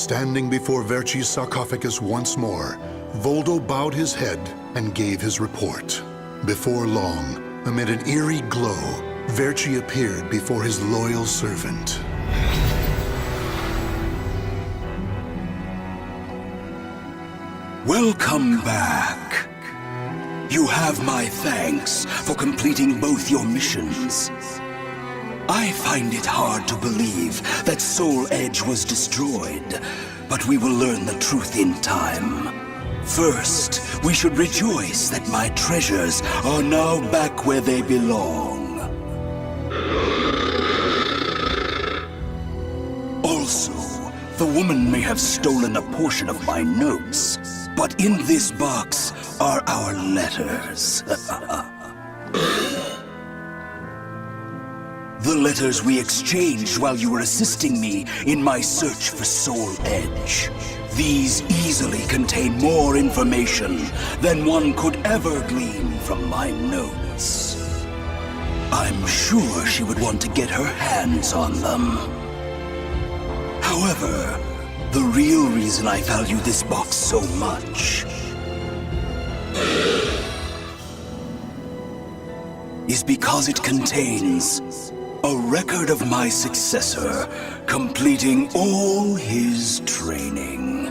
Standing before Verci's sarcophagus once more, Voldo bowed his head and gave his report. Before long, amid an eerie glow, Verci appeared before his loyal servant. Welcome back. You have my thanks for completing both your missions. I find it hard to believe that Soul Edge was destroyed, but we will learn the truth in time. First, we should rejoice that my treasures are now back where they belong. Also, the woman may have stolen a portion of my notes, but in this box are our letters. The letters we exchanged while you were assisting me in my search for Soul Edge. These easily contain more information than one could ever glean from my notes. I'm sure she would want to get her hands on them. However, the real reason I value this box so much is because it contains a record of my successor completing all his training.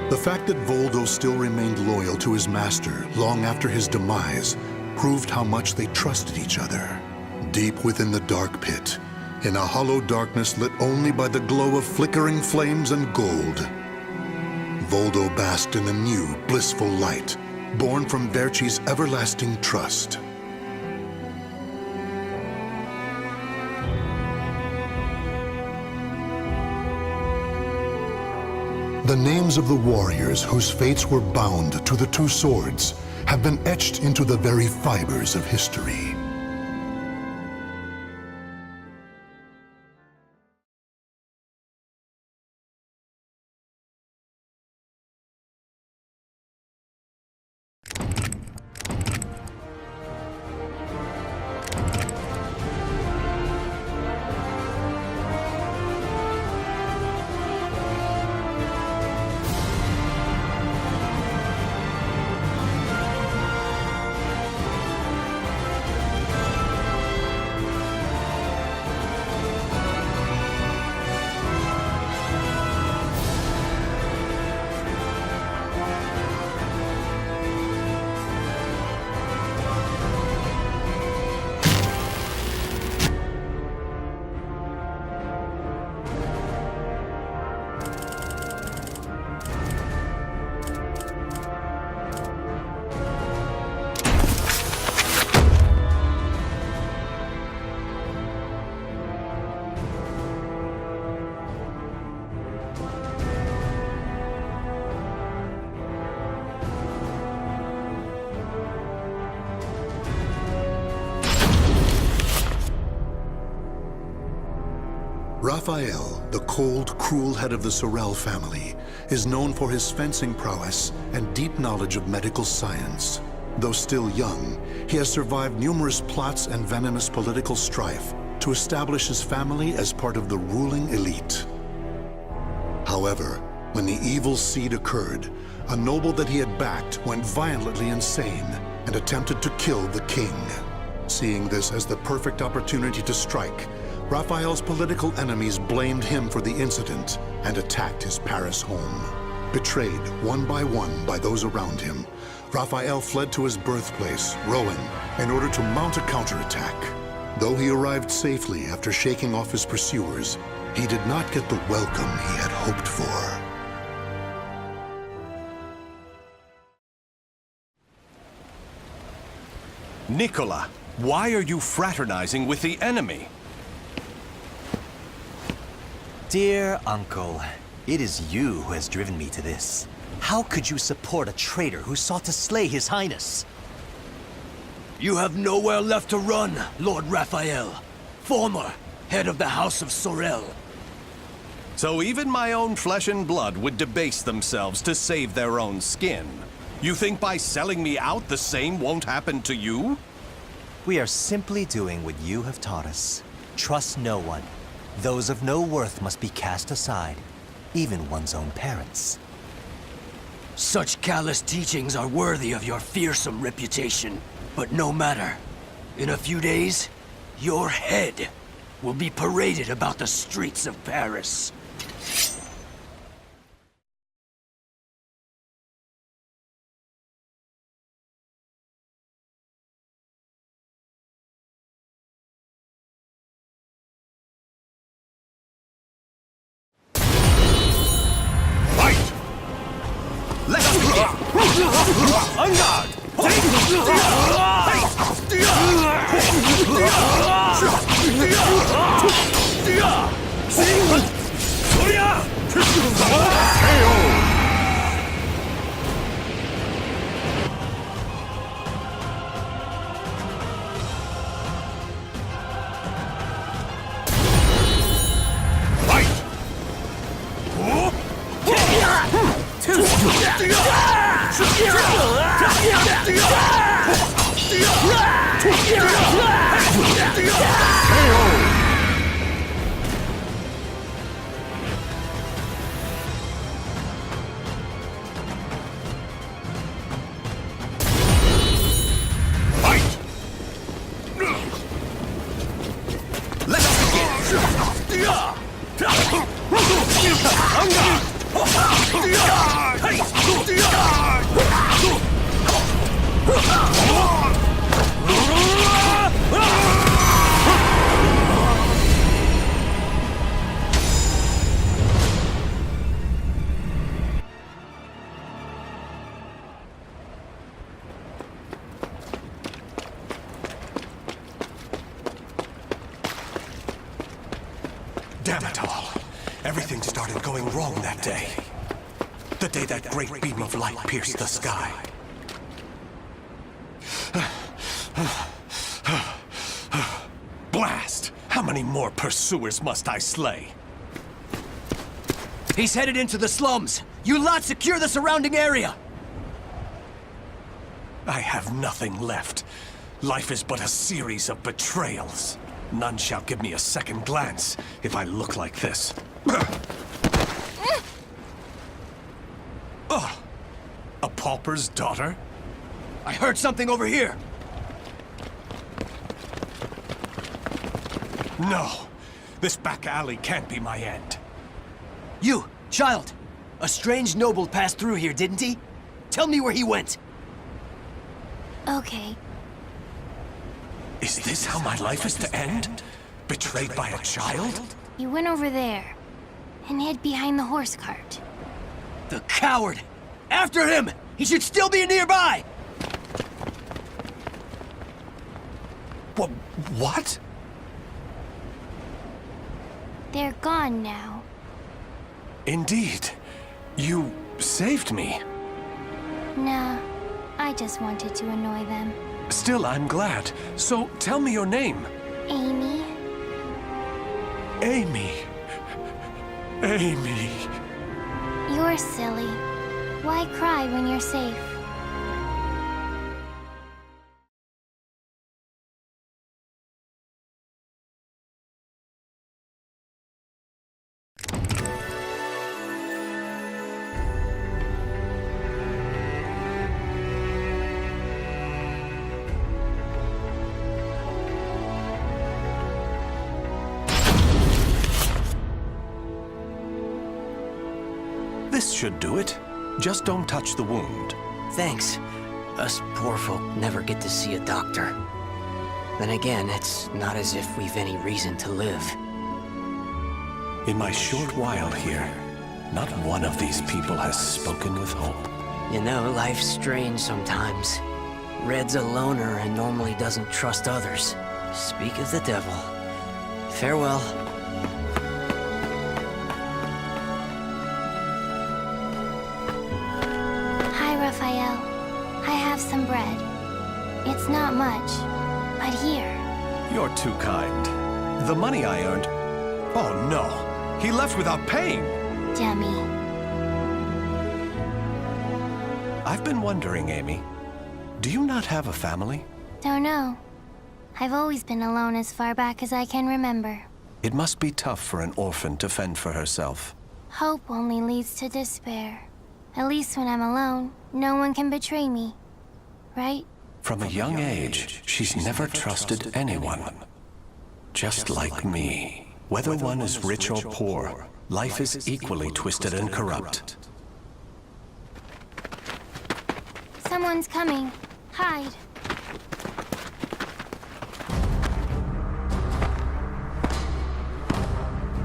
The fact that Voldo still remained loyal to his master long after his demise proved how much they trusted each other. Deep within the dark pit, in a hollow darkness lit only by the glow of flickering flames and gold, Voldo basked in a new, blissful light, born from Verci's everlasting trust. The names of the warriors whose fates were bound to the two swords have been etched into the very fibers of history. Raphael, the cold, cruel head of the Sorel family, is known for his fencing prowess and deep knowledge of medical science. Though still young, he has survived numerous plots and venomous political strife to establish his family as part of the ruling elite. However, when the evil seed occurred, a noble that he had backed went violently insane and attempted to kill the king. Seeing this as the perfect opportunity to strike, Raphael's political enemies blamed him for the incident and attacked his Paris home. Betrayed one by those around him, Raphael fled to his birthplace, Rouen, in order to mount a counterattack. Though he arrived safely after shaking off his pursuers, he did not get the welcome he had hoped for. Nicola, why are you fraternizing with the enemy? Dear Uncle, it is you who has driven me to this. How could you support a traitor who sought to slay His Highness? You have nowhere left to run, Lord Raphael, former head of the House of Sorel. So even my own flesh and blood would debase themselves to save their own skin. You think by selling me out the same won't happen to you? We are simply doing what you have taught us. Trust no one. Those of no worth must be cast aside, even one's own parents. Such callous teachings are worthy of your fearsome reputation. But no matter. In a few days, your head will be paraded about the streets of Paris. Damn it all. Everything started going wrong that day. The day that great beam of light pierced the sky. Blast! How many more pursuers must I slay? He's headed into the slums. You lot secure the surrounding area. I have nothing left. Life is but a series of betrayals. None shall give me a second glance if I look like this. A pauper's daughter? I heard something over here. No. This back alley can't be my end. You, child. A strange noble passed through here, didn't he? Tell me where he went. Okay. Is this how my life is to end? Betrayed by a child? He went over there and hid behind the horse cart. The coward! After him! He should still be nearby! What? They're gone now. Indeed. You saved me. Nah, I just wanted to annoy them. Still, I'm glad. So, tell me your name. Amy? Amy. Amy. You're silly. Why cry when you're safe? This should do it. Just don't touch the wound. Thanks. Us poor folk never get to see a doctor. Then again, it's not as if we've any reason to live. In my short while here, not one of these people has spoken with hope. You know, life's strange sometimes. Red's a loner and normally doesn't trust others. Speak of the devil. Farewell. Hi, Raphael. I have some bread. It's not much, but here. You're too kind. The money I earned... Oh no! He left without paying! Dummy. I've been wondering, Amy. Do you not have a family? Don't know. I've always been alone as far back as I can remember. It must be tough for an orphan to fend for herself. Hope only leads to despair. At least when I'm alone, no one can betray me. Right? From a young age, she's never trusted anyone. Just like me. Whether one is rich or poor, life is equally twisted and corrupt. Someone's coming. Hide.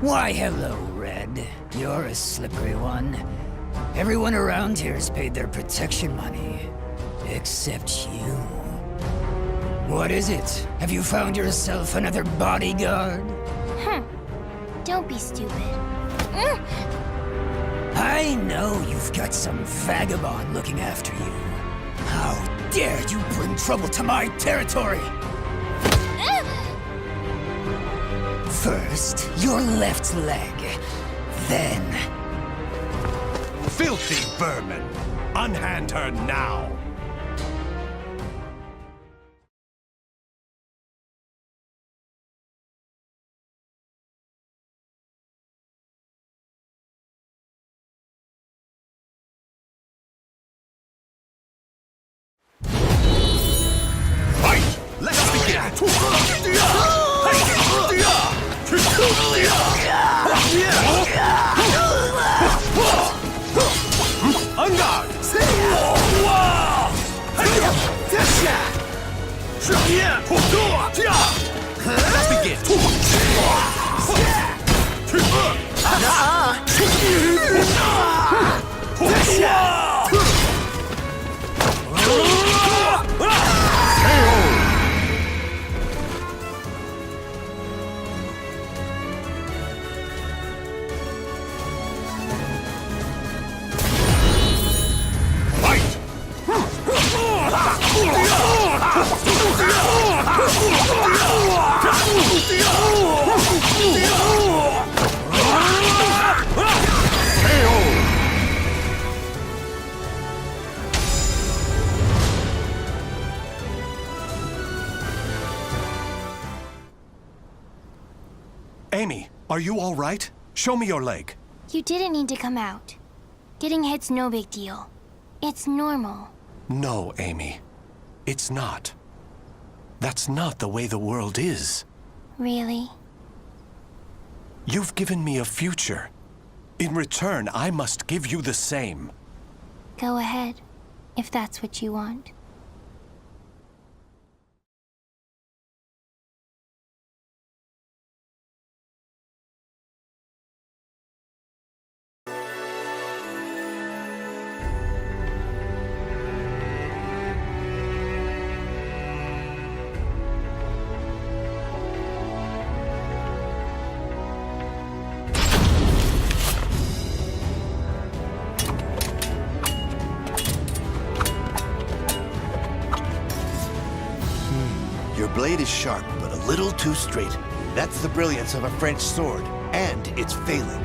Why, hello, Red. You're a slippery one. Everyone around here's paid their protection money. Except you. What is it? Have you found yourself another bodyguard? Don't be stupid. I know you've got some vagabond looking after you. How dare you bring trouble to my territory? First, your left leg. Then... Filthy vermin! Unhand her now! Fight! Let's begin! On guard! Let's begin! Amy, are you all right? Show me your leg. You didn't need to come out. Getting hit's no big deal. It's normal. No, Amy. It's not. That's not the way the world is. Really? You've given me a future. In return, I must give you the same. Go ahead, if that's what you want. Your blade is sharp, but a little too straight. That's the brilliance of a French sword, and it's failing.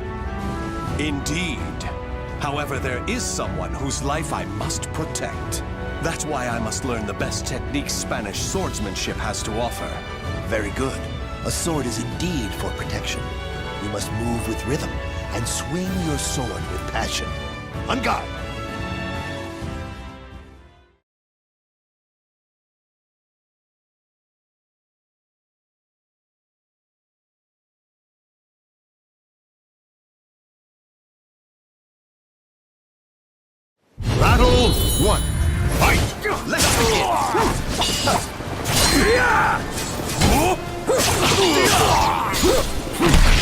Indeed. However, there is someone whose life I must protect. That's why I must learn the best techniques Spanish swordsmanship has to offer. Very good. A sword is indeed for protection. You must move with rhythm and swing your sword with passion. On guard! Battle 1. Fight! Let's begin!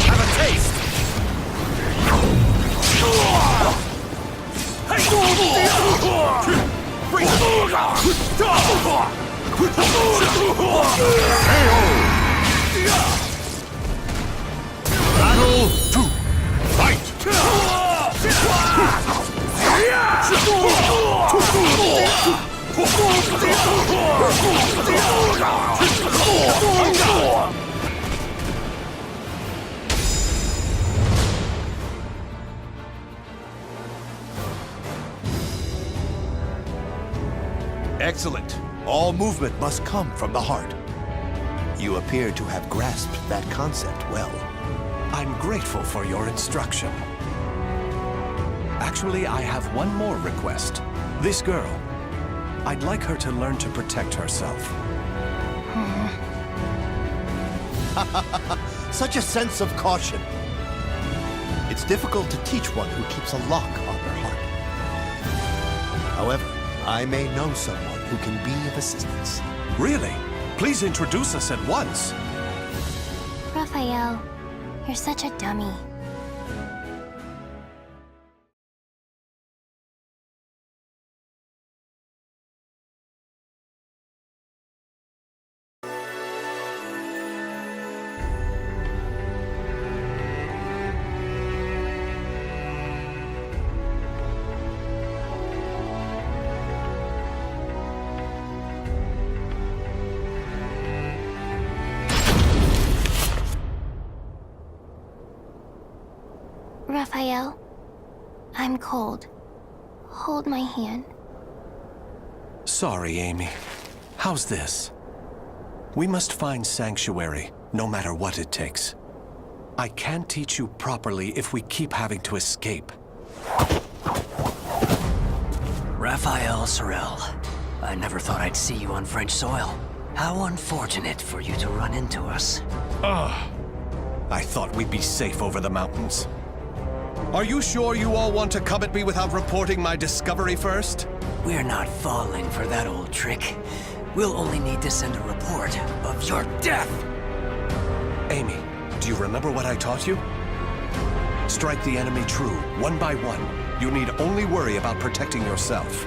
Have a taste! Bring Battle 2. Fight! Excellent. All movement must come from the heart. You appear to have grasped that concept well. I'm grateful for your instruction. Actually, I have one more request. This girl, I'd like her to learn to protect herself. Such a sense of caution. It's difficult to teach one who keeps a lock on her heart. However, I may know someone who can be of assistance. Really? Please introduce us at once. Raphael, you're such a dummy. Raphael, I'm cold. Hold my hand. Sorry, Amy. How's this? We must find sanctuary, no matter what it takes. I can't teach you properly if we keep having to escape. Raphael Sorel, I never thought I'd see you on French soil. How unfortunate for you to run into us. I thought we'd be safe over the mountains. Are you sure you all want to come at me without reporting my discovery first? We're not falling for that old trick. We'll only need to send a report of your death. Amy, do you remember what I taught you? Strike the enemy true, one by one. You need only worry about protecting yourself.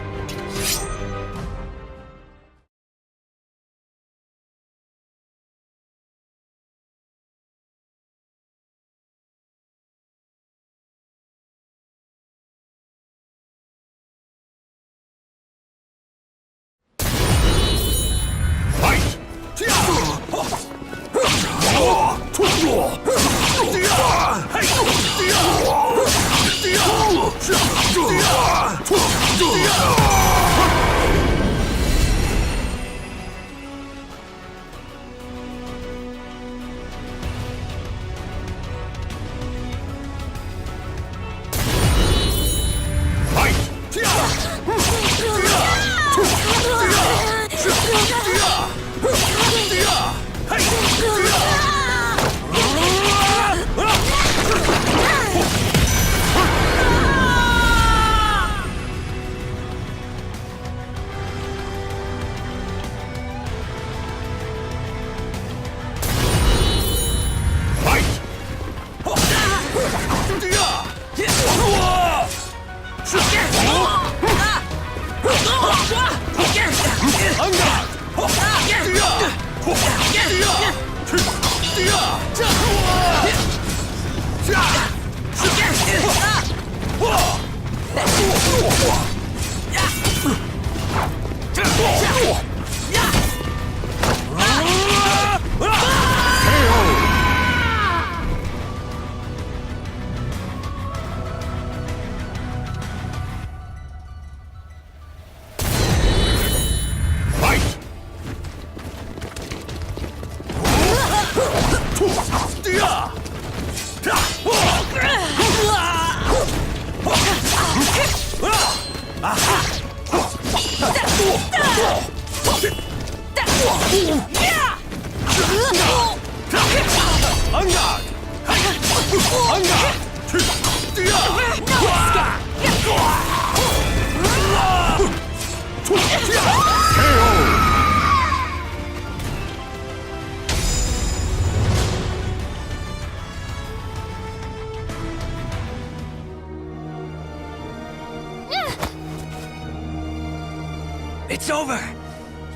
It's over!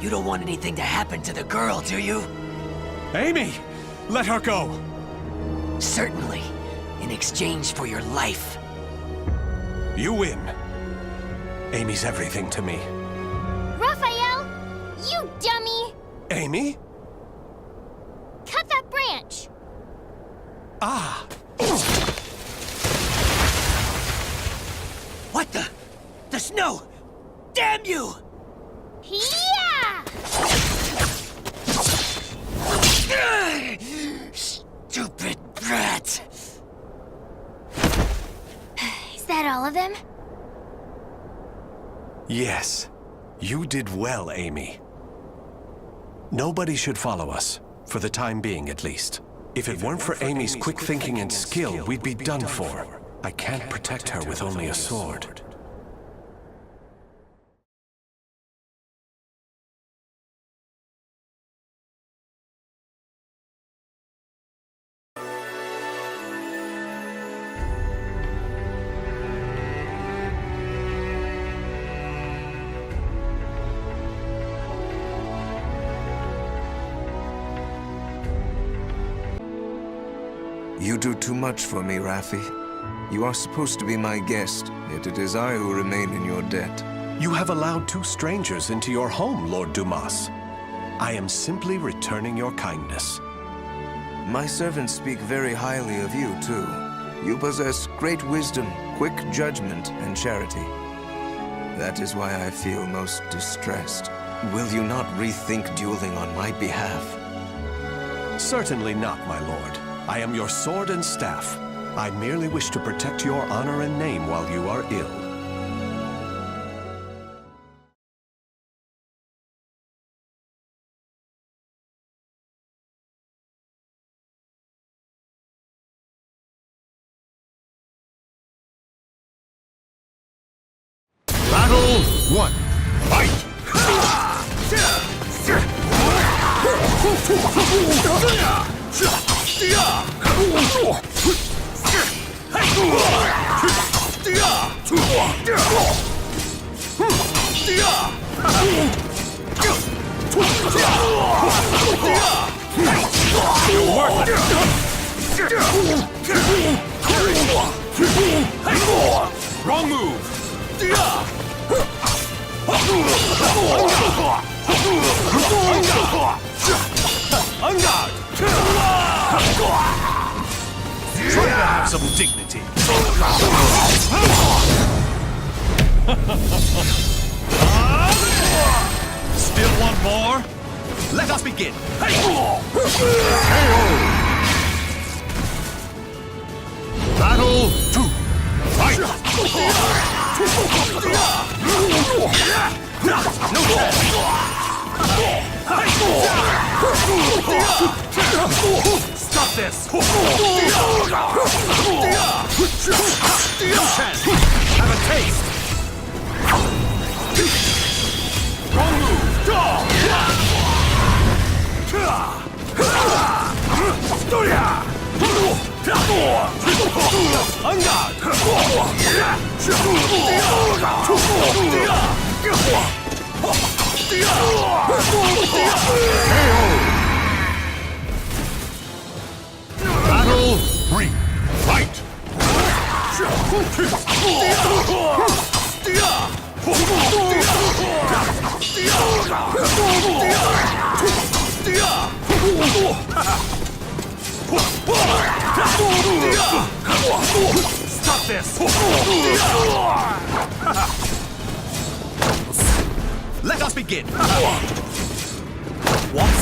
You don't want anything to happen to the girl, do you? Amy! Let her go! Certainly. In exchange for your life. You win. Amy's everything to me. Raphael! You dummy! Amy? Cut that branch! Ah! What the? The snow! Damn you! Yeah! rat! Is that all of them? Yes. You did well, Amy. Nobody should follow us, for the time being at least. If it weren't for Amy's quick thinking and skill, we'd be done for. I can't protect her with only a sword. You do too much for me, Raffi. You are supposed to be my guest, yet it is I who remain in your debt. You have allowed 2 strangers into your home, Lord Dumas. I am simply returning your kindness. My servants speak very highly of you, too. You possess great wisdom, quick judgment, and charity. That is why I feel most distressed. Will you not rethink dueling on my behalf? Certainly not, my lord. I am your sword and staff. I merely wish to protect your honor and name while you are ill. Battle 1. Fight! Wrong move! Try to have some dignity. Still want more? Let us begin! Battle 2. Fight! No Stop this! No chance! Have a taste! Wrong move! On guard! Battle 3. Fight! Stop this! Let us begin! What?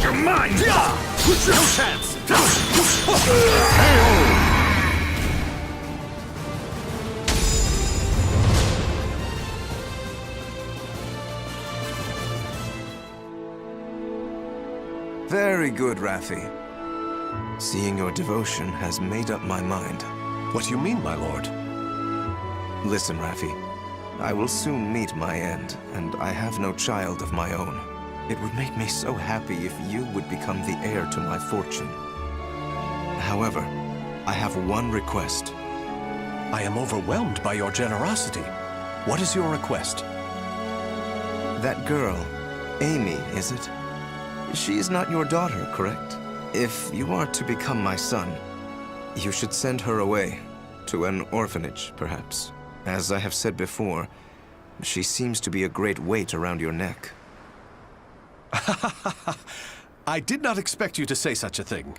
You're mine! No chance! Very good, Raffi. Seeing your devotion has made up my mind. What do you mean, my lord? Listen, Raffi. I will soon meet my end, and I have no child of my own. It would make me so happy if you would become the heir to my fortune. However, I have one request. I am overwhelmed by your generosity. What is your request? That girl, Amy, is it? She is not your daughter, correct? If you are to become my son, you should send her away, to an orphanage, perhaps. As I have said before, she seems to be a great weight around your neck. I did not expect you to say such a thing.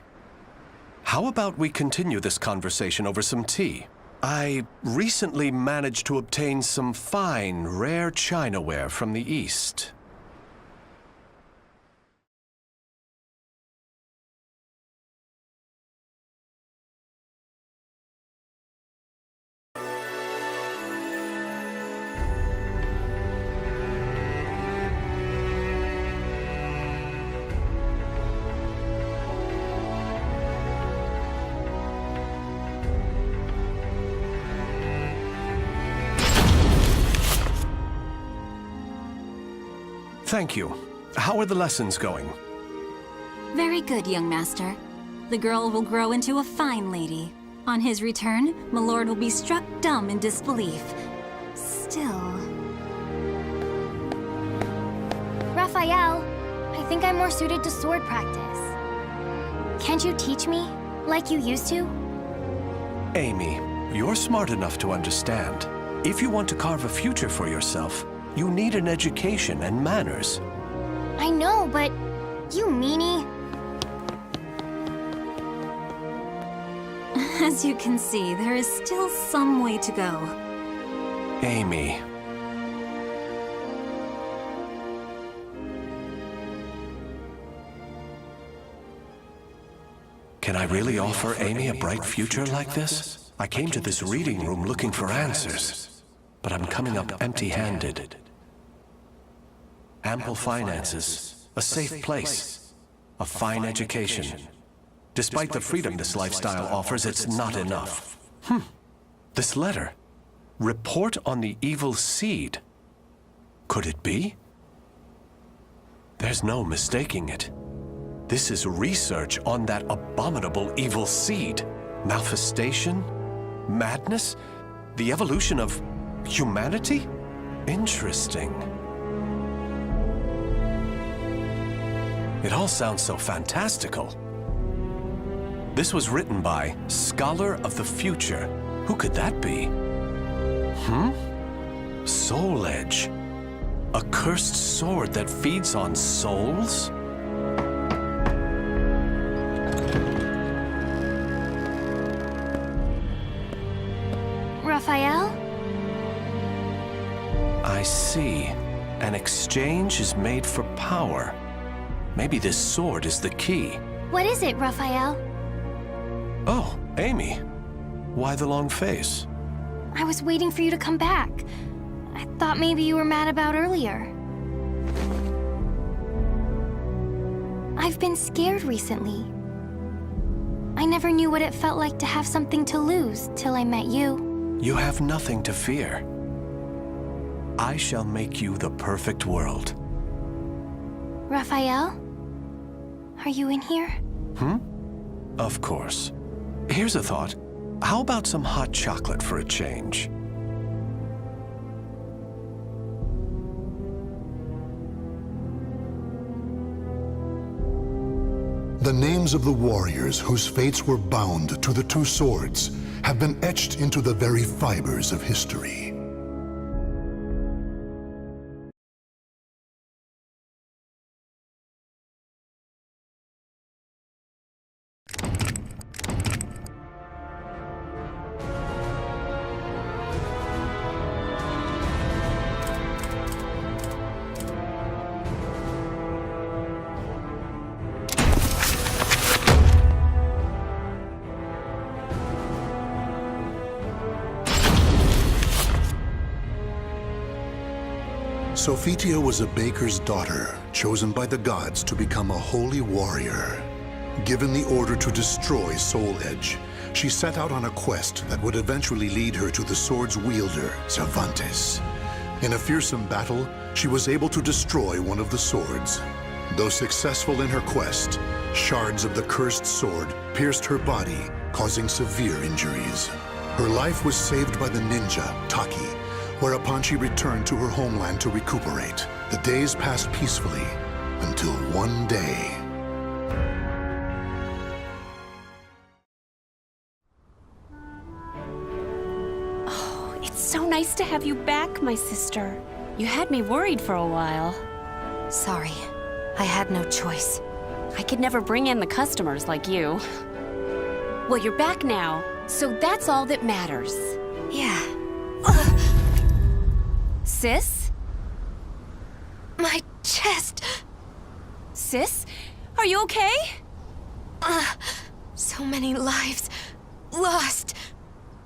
How about we continue this conversation over some tea? I recently managed to obtain some fine, rare chinaware from the East. Thank you. How are the lessons going? Very good, young master. The girl will grow into a fine lady. On his return, my lord will be struck dumb in disbelief. Still... Raphael, I think I'm more suited to sword practice. Can't you teach me, like you used to? Amy, you're smart enough to understand. If you want to carve a future for yourself, you need an education and manners. I know, but you meanie. As you can see, there is still some way to go. Amy. Can I really offer Amy a bright future like this? I came to this reading room looking for answers, but I'm coming up empty-handed. Ample finances, a safe place, a fine education. Despite the freedom this lifestyle offers, it's not enough. This letter. Report on the evil seed. Could it be? There's no mistaking it. This is research on that abominable evil seed. Malfestation? Madness? The evolution of humanity? Interesting. It all sounds so fantastical. This was written by Scholar of the Future. Who could that be? Soul Edge. A cursed sword that feeds on souls? Raphael? I see. An exchange is made for power. Maybe this sword is the key. What is it, Raphael? Oh, Amy. Why the long face? I was waiting for you to come back. I thought maybe you were mad about earlier. I've been scared recently. I never knew what it felt like to have something to lose till I met you. You have nothing to fear. I shall make you the perfect world. Raphael? Are you in here? Of course. Here's a thought. How about some hot chocolate for a change? The names of the warriors whose fates were bound to the two swords have been etched into the very fibers of history. Sophitia was a baker's daughter, chosen by the gods to become a holy warrior. Given the order to destroy Soul Edge, she set out on a quest that would eventually lead her to the sword's wielder, Cervantes. In a fearsome battle, she was able to destroy one of the swords. Though successful in her quest, shards of the cursed sword pierced her body, causing severe injuries. Her life was saved by the ninja, Taki, whereupon she returned to her homeland to recuperate. The days passed peacefully until one day. Oh, it's so nice to have you back, my sister. You had me worried for a while. Sorry, I had no choice. I could never bring in the customers like you. Well, you're back now, so that's all that matters. Yeah. Sis? My chest. Sis? Are you okay? So many lives lost.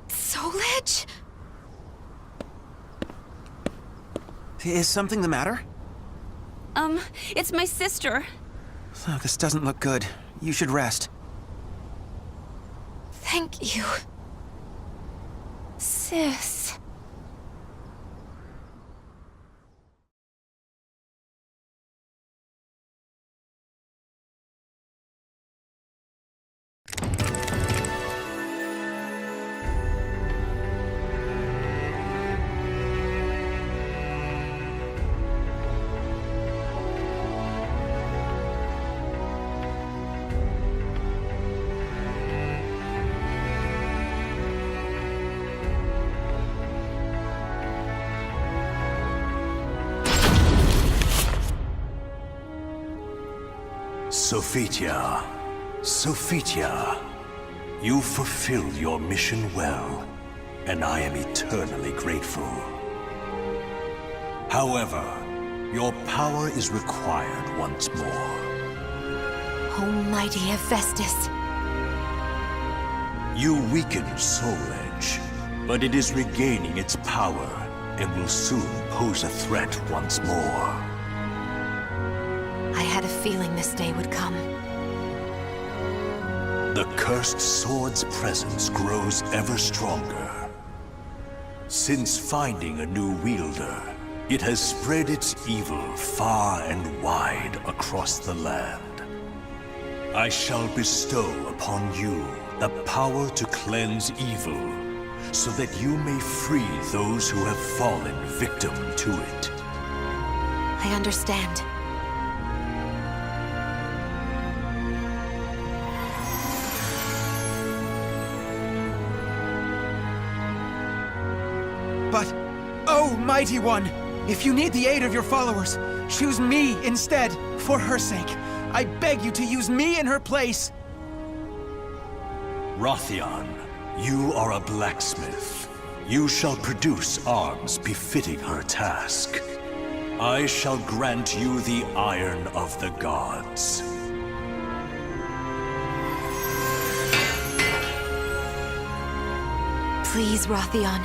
Soul Edge? Is something the matter? It's my sister. Oh, this doesn't look good. You should rest. Thank you. Sis. Sophitia, Sophitia, you fulfilled your mission well, and I am eternally grateful. However, your power is required once more. Almighty Hephaestus. You weakened Soul Edge, but it is regaining its power and will soon pose a threat once more. I had a feeling this day would come. The cursed sword's presence grows ever stronger. Since finding a new wielder, it has spread its evil far and wide across the land. I shall bestow upon you the power to cleanse evil, so that you may free those who have fallen victim to it. I understand. But, oh, Mighty One, if you need the aid of your followers, choose me instead, for her sake. I beg you to use me in her place. Raphael, you are a blacksmith. You shall produce arms befitting her task. I shall grant you the iron of the gods. Please, Raphael,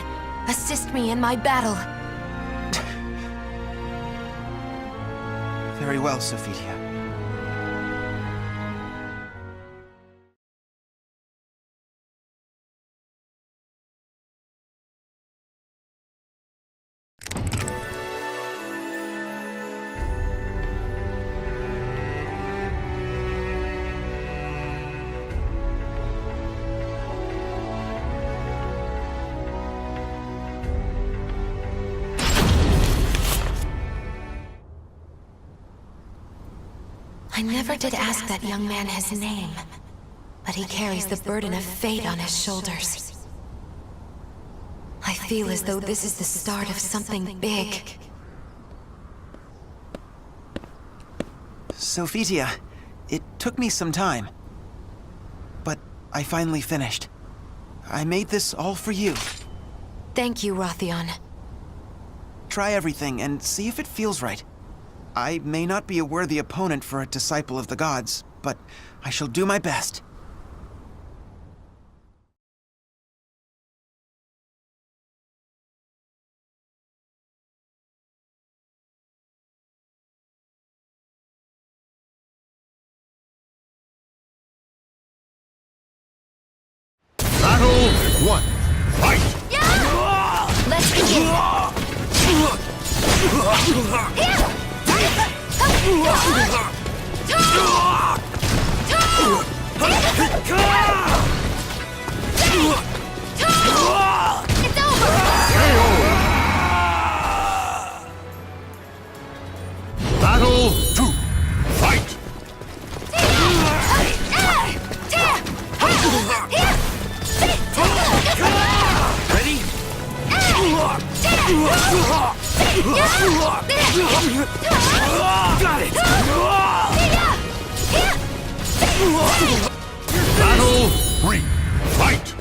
assist me in my battle. Very well, Sophitia. I never did ask that young man his name, but he carries the burden of fate on his shoulders. I feel as though this is the start of something big. Sophitia, it took me some time, but I finally finished. I made this all for you. Thank you, Raphael. Try everything and see if it feels right. I may not be a worthy opponent for a disciple of the gods, but I shall do my best. Battle 1. Fight! Let's begin! It's over! Battle 2. Fight! Ready? Got it! Battle 3. Fight!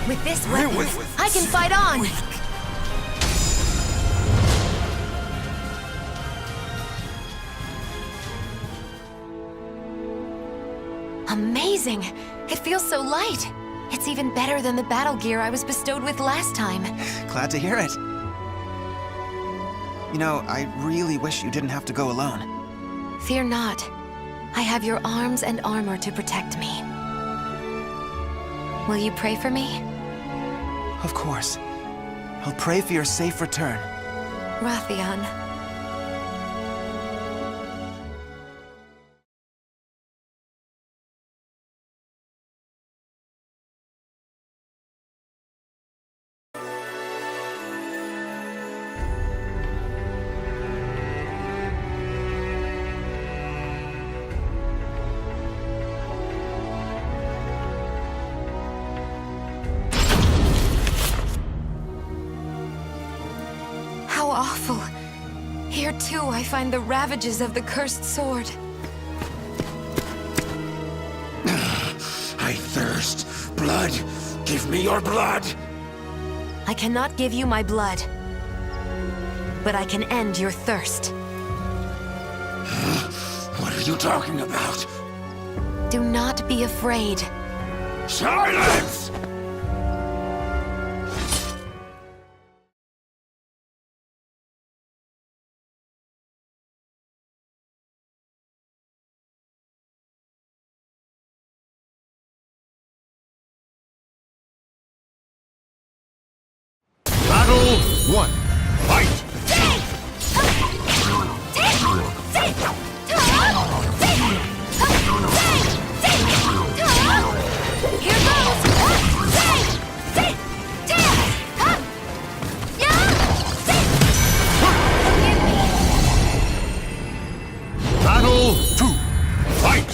With this weapon, I can fight on! Amazing! It feels so light! It's even better than the battle gear I was bestowed with last time. Glad to hear it. You know, I really wish you didn't have to go alone. Fear not. I have your arms and armor to protect me. Will you pray for me? Of course. I'll pray for your safe return. Raphael. How awful. Here too I find the ravages of the cursed sword. I thirst. Blood! Give me your blood! I cannot give you my blood, but I can end your thirst. What are you talking about? Do not be afraid. Silence! Battle 1. Fight! Here goes! Battle 2. Fight!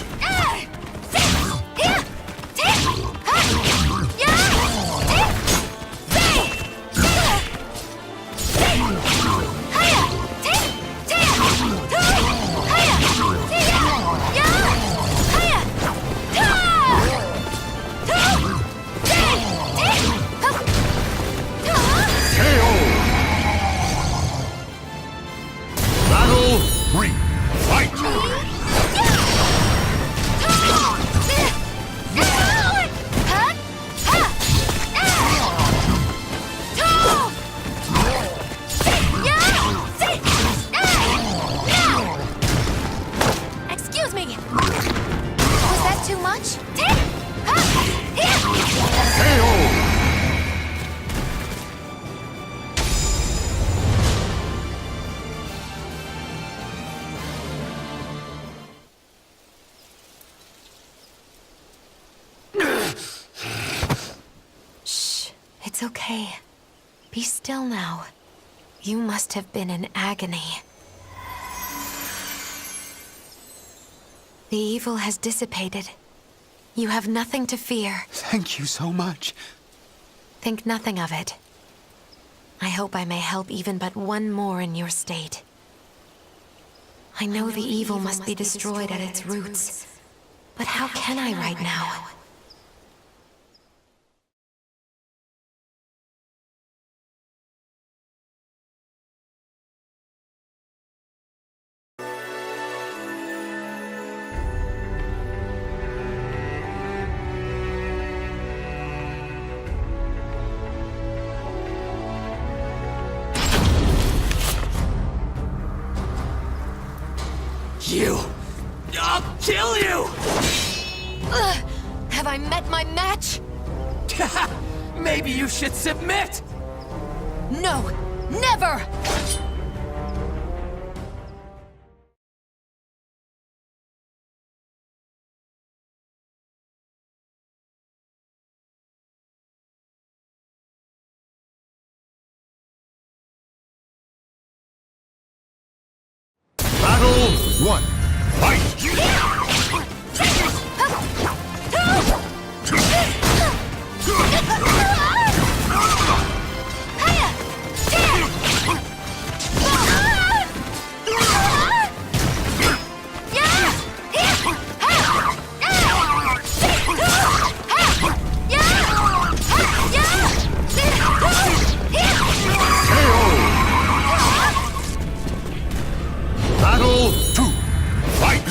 Battle 3. Fight! Excuse me! Was that too much? Shh, it's okay. Be still now. You must have been in agony. The evil has dissipated. You have nothing to fear. Thank you so much. Think nothing of it. I hope I may help even but one more in your state. I know the evil must be destroyed at its roots, but how can I right now? You! I'll kill you! Have I met my match? Maybe you should submit! No, never! 1, fight! Battle 2, fight!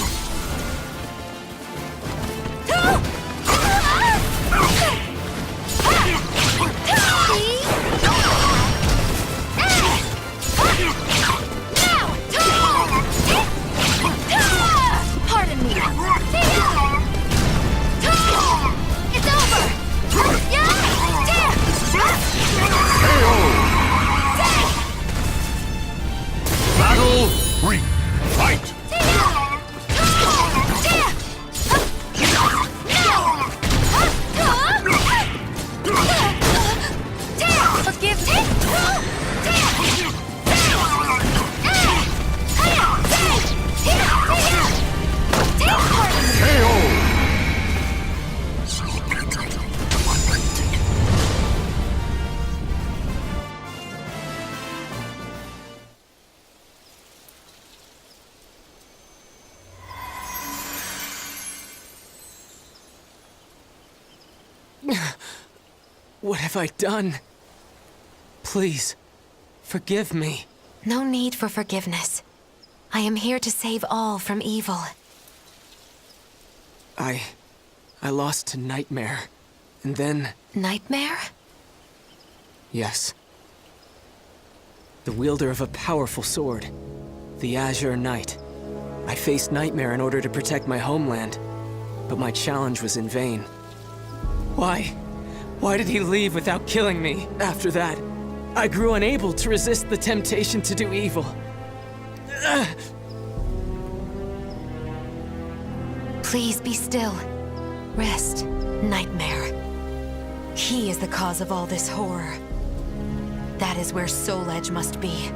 Pardon me. It's over. Battle 3, fight! Forgive me. What have I done? Please, forgive me. No need for forgiveness. I am here to save all from evil. I lost to Nightmare, and then... Nightmare? Yes. The wielder of a powerful sword, the Azure Knight. I faced Nightmare in order to protect my homeland, but my challenge was in vain. Why? Why did he leave without killing me? After that, I grew unable to resist the temptation to do evil. Please be still. Rest, Nightmare. He is the cause of all this horror. That is where Soul Edge must be.